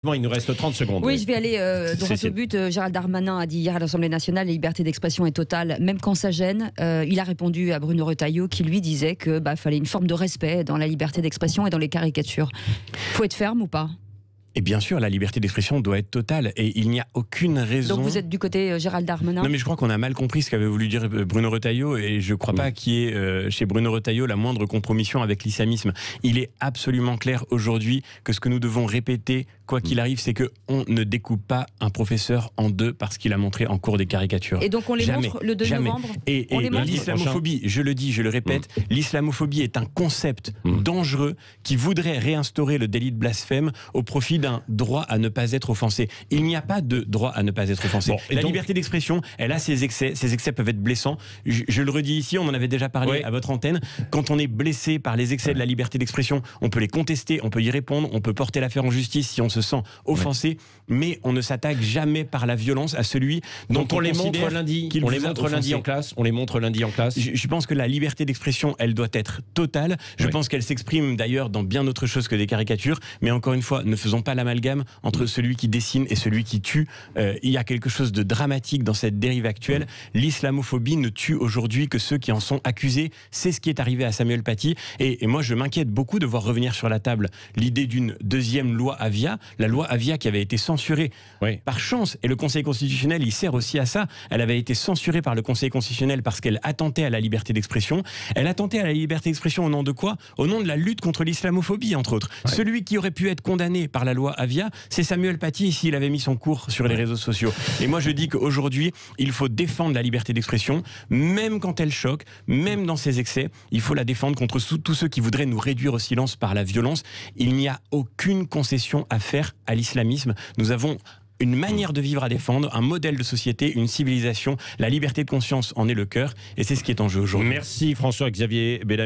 Il nous reste 30 secondes. Oui, je vais aller droit au but. Gérald Darmanin a dit hier à l'Assemblée nationale, la liberté d'expression est totale, même quand ça gêne. Il a répondu à Bruno Retailleau qui lui disait que fallait une forme de respect dans la liberté d'expression et dans les caricatures. Faut être ferme ou pas ? Et bien sûr, la liberté d'expression doit être totale et il n'y a aucune raison... Donc vous êtes du côté Gérald Darmanin ? Non mais je crois qu'on a mal compris ce qu'avait voulu dire Bruno Retailleau et je ne crois pas qu'il y ait chez Bruno Retailleau la moindre compromission avec l'islamisme. Il est absolument clair aujourd'hui que ce que nous devons répéter, quoi qu'il arrive, c'est qu'on ne découpe pas un professeur en deux parce qu'il a montré en cours des caricatures. Et donc on les montre le 2 novembre ? Et l'islamophobie, je le dis, je le répète, l'islamophobie est un concept dangereux qui voudrait réinstaurer le délit de blasphème au profit d'un droit à ne pas être offensé. Il n'y a pas de droit à ne pas être offensé. La liberté d'expression, elle a ses excès. Ces excès peuvent être blessants. Je le redis ici, on en avait déjà parlé à votre antenne. Quand on est blessé par les excès de la liberté d'expression, on peut les contester, on peut y répondre, on peut porter l'affaire en justice si on se sent offensé, mais on ne s'attaque jamais par la violence à celui dont on les montre lundi. On les montre lundi en classe. On les montre lundi en classe. Je pense que la liberté d'expression, elle doit être totale. Je pense qu'elle s'exprime d'ailleurs dans bien autre chose que des caricatures. Mais encore une fois, ne faisons pas l'amalgame entre celui qui dessine et celui qui tue. Il y a quelque chose de dramatique dans cette dérive actuelle. L'islamophobie ne tue aujourd'hui que ceux qui en sont accusés. C'est ce qui est arrivé à Samuel Paty. Et moi, je m'inquiète beaucoup de voir revenir sur la table l'idée d'une deuxième loi Avia. La loi Avia qui avait été censurée par chance. Et le Conseil constitutionnel, il sert aussi à ça. Elle avait été censurée par le Conseil constitutionnel parce qu'elle attentait à la liberté d'expression. Elle attentait à la liberté d'expression au nom de quoi ? Au nom de la lutte contre l'islamophobie, entre autres. Celui qui aurait pu être condamné par la loi Avia, c'est Samuel Paty s'il avait mis son cours sur les réseaux sociaux. Et moi je dis qu'aujourd'hui, il faut défendre la liberté d'expression, même quand elle choque, même dans ses excès. Il faut la défendre contre tous ceux qui voudraient nous réduire au silence par la violence. Il n'y a aucune concession à faire à l'islamisme. Nous avons une manière de vivre à défendre, un modèle de société, une civilisation. La liberté de conscience en est le cœur et c'est ce qui est en jeu aujourd'hui. Merci François-Xavier Bellamy.